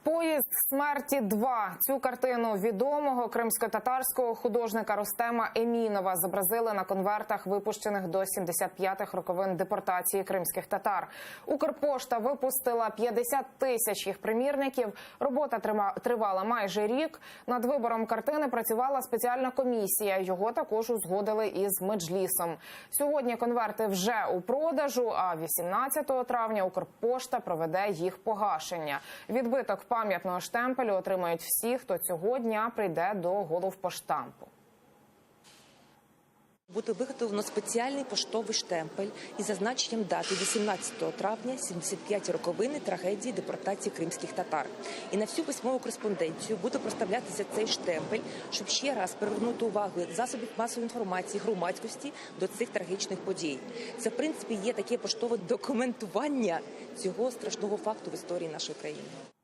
«Поїзд смерті 2». Цю картину відомого кримсько-татарського художника Рустема Емінова зобразили на конвертах, випущених до 75-х роковин депортації кримських татар. Укрпошта випустила 50 тисяч їх примірників. Робота тривала майже рік. Над вибором картини працювала спеціальна комісія. Його також узгодили із Меджлісом. Сьогодні конверти вже у продажу, а 18 травня Укрпошта проведе їх погашення. Відбиток пам'ятного штемпелю отримають всі, хто цього дня прийде до головпоштампу. Буде виготовлено спеціальний поштовий штемпель із зазначенням дати 18 травня 75 роковини трагедії депортації кримських татар. І на всю письмову кореспонденцію буде проставлятися цей штемпель, щоб ще раз привернути увагу засобів масової інформації, громадськості до цих трагічних подій. Це, в принципі, є таке поштове документування цього страшного факту в історії нашої країни.